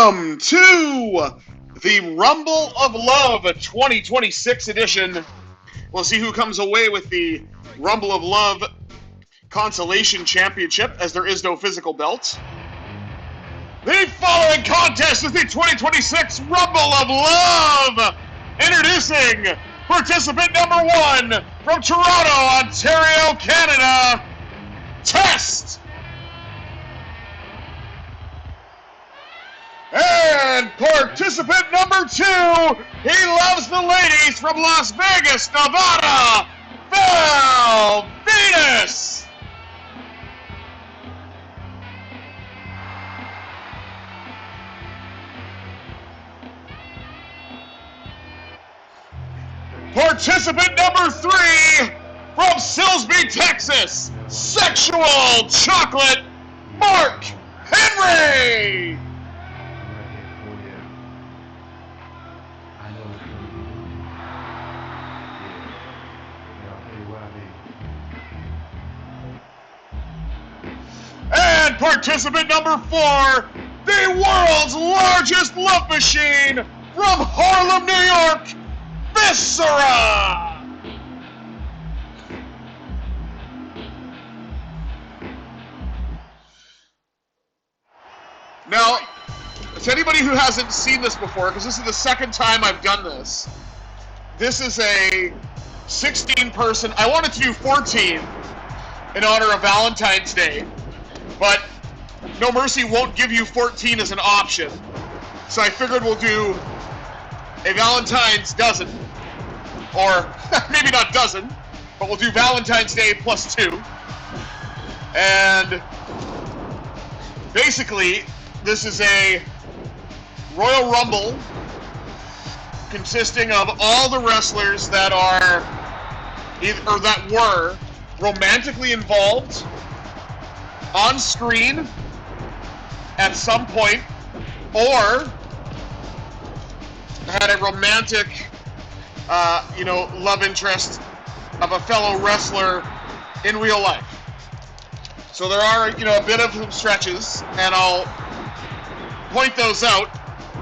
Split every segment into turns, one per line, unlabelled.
Welcome to the Rumble of Love 2026 edition. We'll see who comes away with the Rumble of Love Consolation Championship, as there is no physical belt. The following contest is the 2026 Rumble of Love. Introducing participant number 1 from Toronto, Ontario, Canada, Test. And participant number 2, he loves the ladies from Las Vegas, Nevada, Val Venus. Participant number 3, from Silsbee, Texas, Sexual Chocolate, Mark Henry. And participant number 4, the world's largest love machine from Harlem, New York, Viscera! Now, to anybody who hasn't seen this before, because this is the second time I've done this, this is a 16-person, I wanted to do 14 in honor of Valentine's Day, but No Mercy won't give you 14 as an option. So I figured we'll do a Valentine's dozen. Or, maybe not dozen, but we'll do Valentine's Day plus 2. And basically, this is a Royal Rumble consisting of all the wrestlers that are, or that were, romantically involved on screen at some point, or had a romantic, love interest of a fellow wrestler in real life. So there are, a bit of some stretches, and I'll point those out.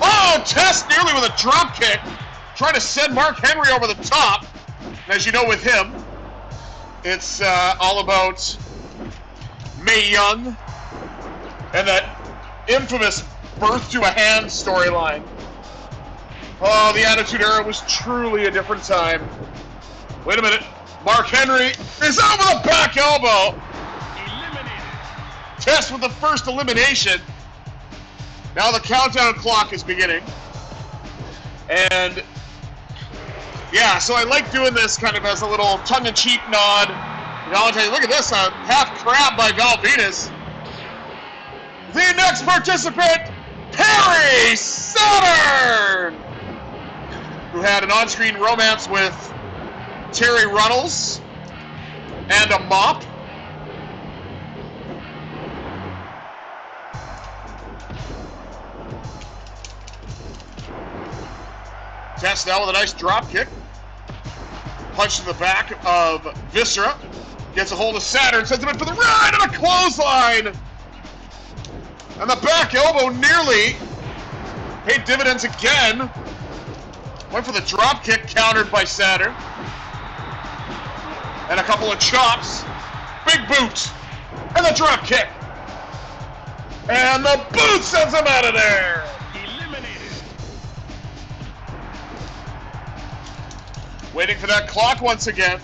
Oh, Test nearly with a drop kick, trying to send Mark Henry over the top. And as you know, with him, it's all about Mae Young and that infamous birth to a hand storyline. Oh, the Attitude Era was truly a different time. Wait a minute. Mark Henry is out with a back elbow. Eliminated. Test with the first elimination. Now the countdown clock is beginning. And yeah, so I like doing this kind of as a little tongue-in-cheek nod. Valentine, look at this, a half crab by Val Venus. The next participant, Perry Saturn, who had an on-screen romance with Terry Runnels and a mop. Test now with a nice drop kick. Punch to the back of Viscera. Gets a hold of Saturn, sends him in for the ride and a clothesline. And the back elbow nearly paid dividends again. Went for the drop kick, countered by Saturn. And a couple of chops. Big boot. And the drop kick. And the boot sends him out of there. Eliminated. Waiting for that clock once again.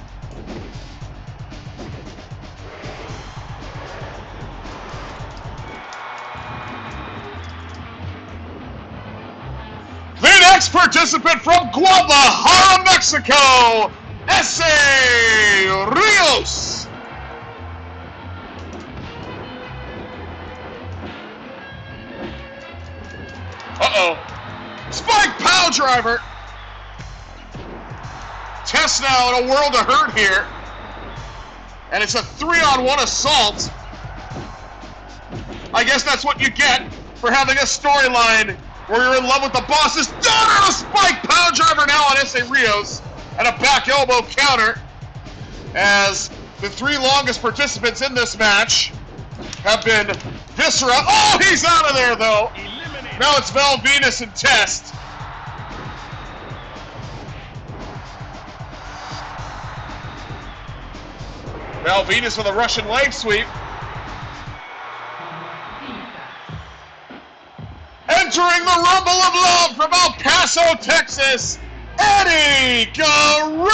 The next participant from Guadalajara, Mexico, S.A. Rios. Uh-oh. Spike Power Driver. Test now in a world of hurt here. And it's a 3-on-1 assault. I guess that's what you get for having a storyline where you're in love with the boss's daughter. A Spike Power Driver now on S.A. Rios. And a back elbow counter. As the 3 longest participants in this match have been Viscera. Oh, he's out of there, though. Eliminated. Now it's Val Venus and Test. Val Venus with a Russian leg sweep. Entering the Rumble of Love from El Paso, Texas, Eddie Guerrero.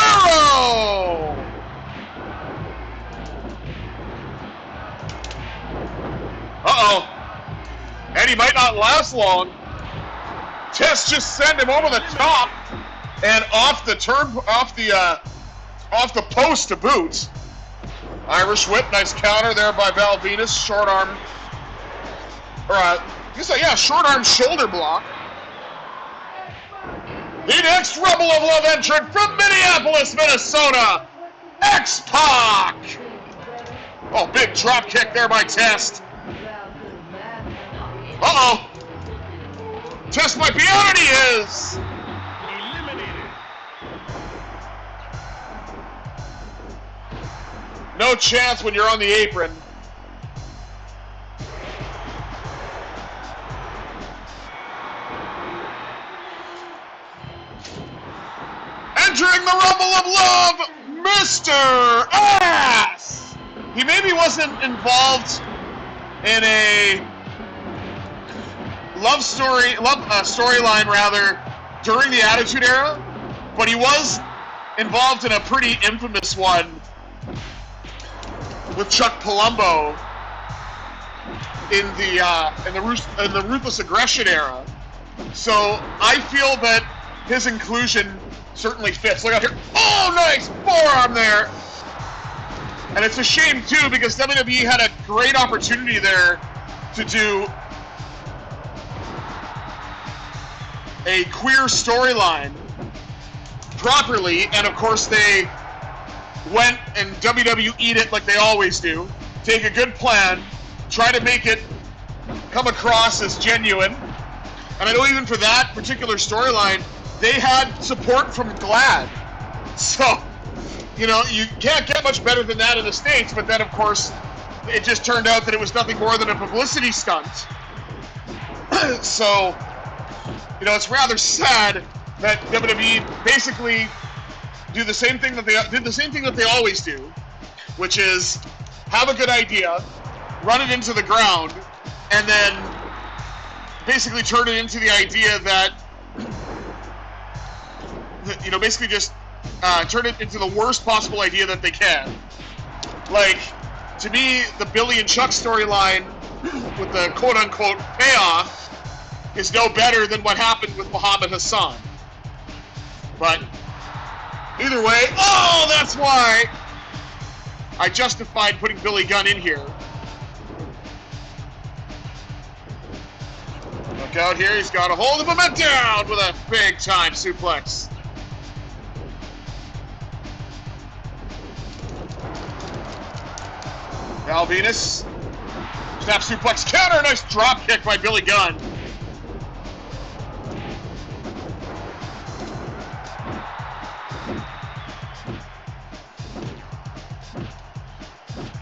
Uh-oh. Eddie might not last long. Test just sent him over the top and off the post to boot. Irish whip, nice counter there by Val Venus. Short arm, short arm shoulder block. The next Rumble of Love entrant from Minneapolis, Minnesota, X-Pac. Oh, big drop kick there by Test. Uh-oh. Test might be out, and he is.
Eliminated.
No chance when you're on the apron. Entering the Rumble of Love, Mr. Ass. He maybe wasn't involved in a storyline rather during the Attitude Era, but he was involved in a pretty infamous one with Chuck Palumbo in the Ruthless Aggression era. So I feel that his inclusion certainly fits. Look out here. Oh, nice forearm there. And it's a shame too, because WWE had a great opportunity there to do a queer storyline properly, and of course they went and WWE'd it like they always do. Take a good plan, try to make it come across as genuine. And I know even for that particular storyline, they had support from GLAAD. So, you know, you can't get much better than that in the States, but then of course, it just turned out that it was nothing more than a publicity stunt. So, you know, it's rather sad that WWE basically did the same thing that they always do, which is have a good idea, run it into the ground, and then basically turn it into the idea that, you know, basically just turn it into the worst possible idea that they can. Like, to me, the Billy and Chuck storyline with the quote-unquote payoff is no better than what happened with Muhammad Hassan. But either way, oh, that's why I justified putting Billy Gunn in here. Look out here, he's got a hold of him and down with a big-time suplex. Val Venus, snap suplex counter, nice drop kick by Billy Gunn.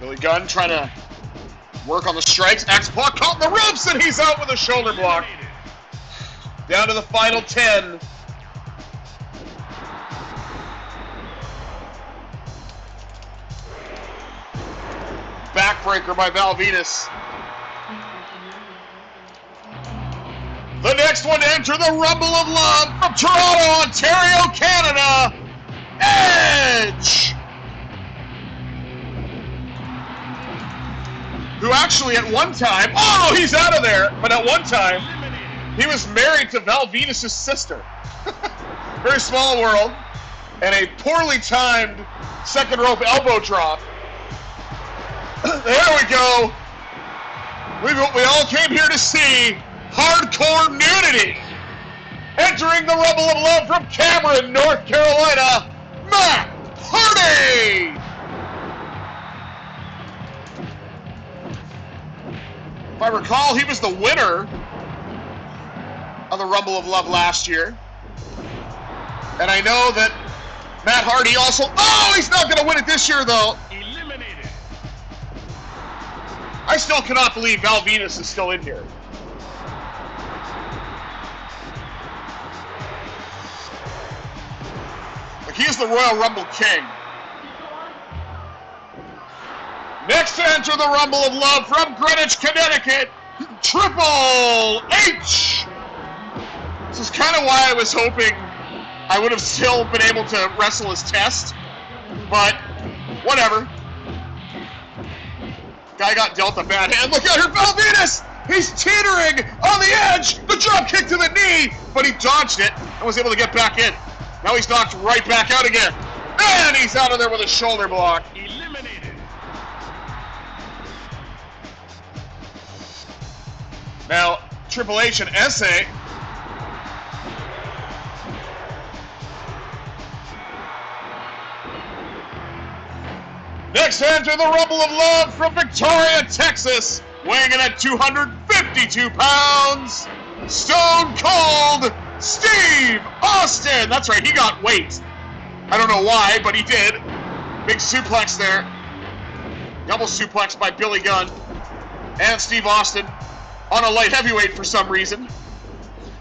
Billy Gunn trying to work on the strikes. X-Pac caught in the ropes, and he's out with a shoulder block. Down to the final 10. Backbreaker by Val Venus. The next one to enter the Rumble of Love from Toronto, Ontario, Canada, Edge. Who actually at one time, oh, he's out of there, but at one time, he was married to Val Venus' sister. Very small world. And a poorly timed second rope elbow drop. There we go. We all came here to see hardcore nudity. Entering the Rumble of Love from Cameron, North Carolina, Matt Hardy. If I recall, he was the winner of the Rumble of Love last year. And I know that Matt Hardy also... Oh, he's not going to win it this year, though.
Eliminated.
I still cannot believe Val Venus is still in here. He is the Royal Rumble King. Next to enter the Rumble of Love from Greenwich, Connecticut, Triple H. This is kind of why I was hoping I would have still been able to wrestle his test, but whatever. Guy got dealt a bad hand. Look at her, Val Venus! He's teetering on the edge! The drop kick to the knee, but he dodged it and was able to get back in. Now he's knocked right back out again. And he's out of there with a shoulder block.
Eliminated.
Now, Triple H and SA. Next enter the Rumble of Love from Victoria, Texas, weighing in at 252 pounds, Stone Cold Steve Austin. That's right, he got weight. I don't know why, but he did. Big suplex there. Double suplex by Billy Gunn and Steve Austin on a light heavyweight for some reason.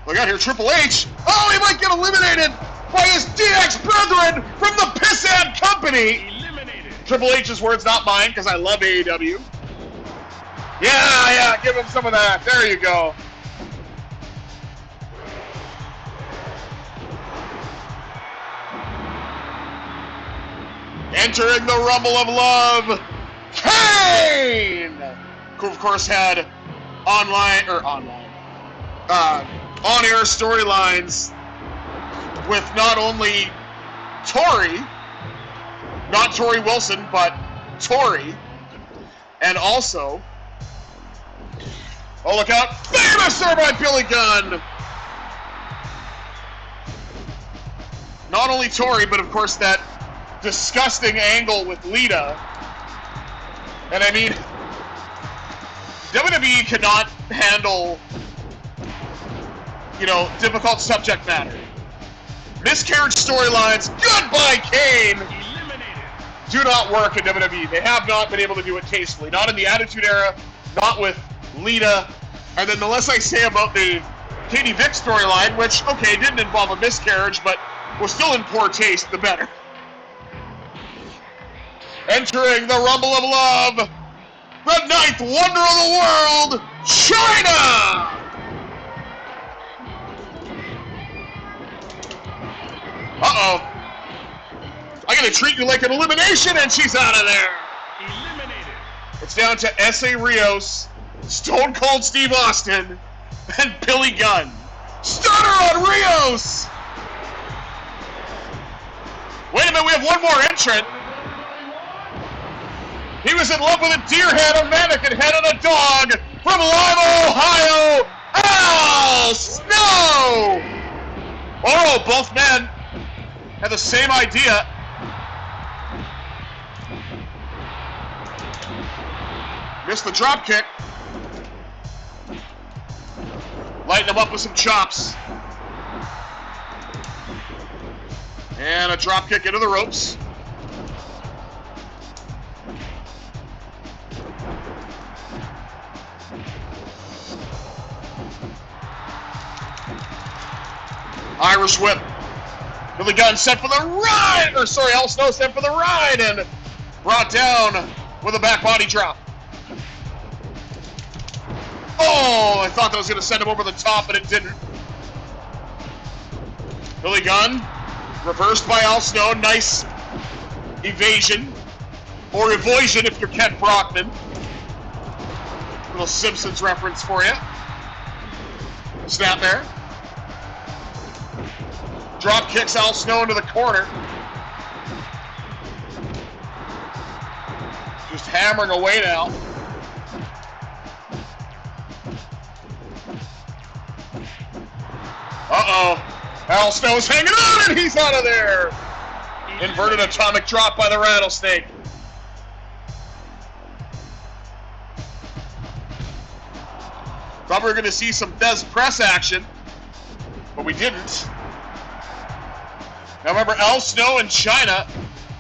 Look out here, Triple H. Oh, he might get eliminated by his DX brethren from the Pissant Company.
Eliminated.
Triple H's words, not mine, because I love AEW. Yeah, give him some of that. There you go. Entering the Rumble of Love, Kane! Who, of course, had on-air storylines with not only Tori, not Tori Wilson, but Tori, and also, oh, look out, famous there by Billy Gunn! Not only Tori, but of course that disgusting angle with Lita. And I mean, WWE cannot handle, difficult subject matter. Miscarriage storylines, goodbye Kane,
Eliminated.
do not work in WWE. They have not been able to do it tastefully. Not in the Attitude Era, not with Lita. And then the less I say about the Katie Vick storyline, which, okay, didn't involve a miscarriage, but was still in poor taste, the better. Entering the Rumble of Love, the ninth wonder of the world, China! Uh-oh. I'm going to treat you like an elimination, and she's out of there.
Eliminated.
It's down to S.A. Rios, Stone Cold Steve Austin, and Billy Gunn. Stunner on Rios! Wait a minute, we have one more entrant. He was in love with a deer head, a mannequin head, and a dog from Lima, Ohio, Al Snow! Oh, both men had the same idea. Missed the drop kick. Lighten him up with some chops. And a drop kick into the ropes. Irish whip. Billy Gunn sent for the ride, Al Snow sent for the ride and brought down with a back body drop. Oh, I thought that was going to send him over the top, but it didn't. Billy Gunn, reversed by Al Snow, nice evasion, or evasion if you're Kent Brockman. Little Simpsons reference for you. Snap there. Drop kicks Al Snow into the corner. Just hammering away now. Uh-oh. Al Snow's hanging on and he's out of there. Inverted atomic drop by the Rattlesnake. Thought we were going to see some Thesz press action, but we didn't. Now remember, Al Snow and China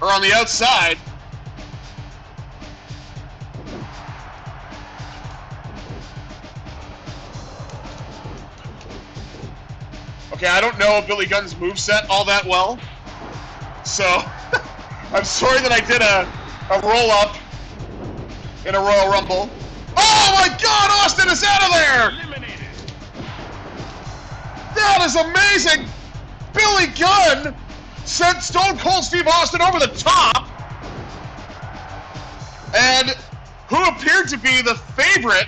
are on the outside. Okay, I don't know Billy Gunn's moveset all that well, So, I'm sorry that I did a roll-up in a Royal Rumble. Oh my God, Austin is out of there!
Eliminated.
That is amazing! Billy Gunn sent Stone Cold Steve Austin over the top. And who appeared to be the favorite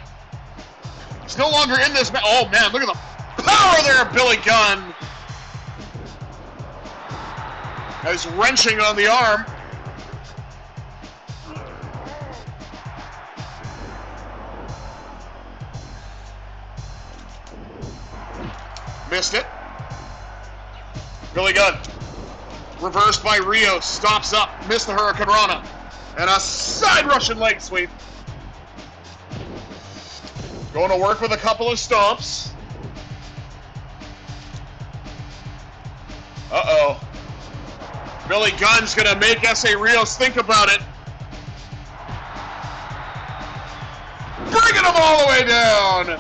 is no longer in this match. Oh man, look at the power there, Billy Gunn. He's wrenching on the arm. Missed it. Billy Gunn. Reversed by Rios. Stops up. Missed the Hurricane Rana. And a side Russian leg sweep. Going to work with a couple of stomps. Uh-oh. Billy Gunn's going to make S.A. Rios think about it. Bringing him all the way down.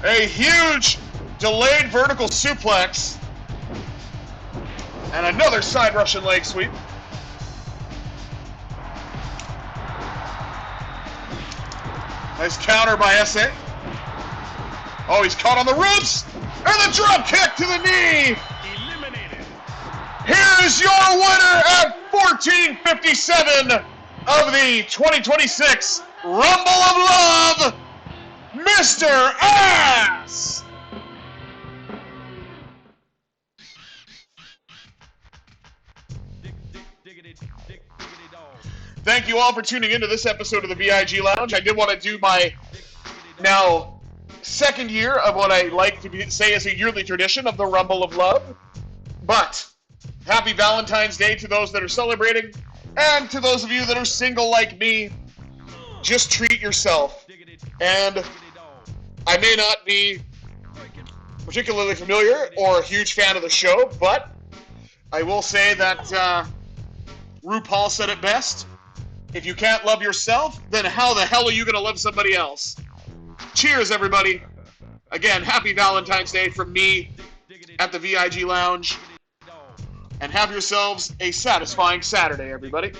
A huge delayed vertical suplex. And another side Russian leg sweep. Nice counter by S.A. Oh, he's caught on the ropes. And the drop kick to the knee.
Eliminated.
Here's your winner at 14:57 of the 2026 Rumble of Love, Mr. Ass! Thank you all for tuning into this episode of the VIG Lounge. I did want to do my now second year of what I like to say is a yearly tradition of the Rumble of Love. But happy Valentine's Day to those that are celebrating, and to those of you that are single like me, just treat yourself. And I may not be particularly familiar or a huge fan of the show, but I will say that RuPaul said it best. If you can't love yourself, then how the hell are you going to love somebody else? Cheers, everybody. Again, happy Valentine's Day from me at the VIG Lounge. And have yourselves a satisfying Saturday, everybody.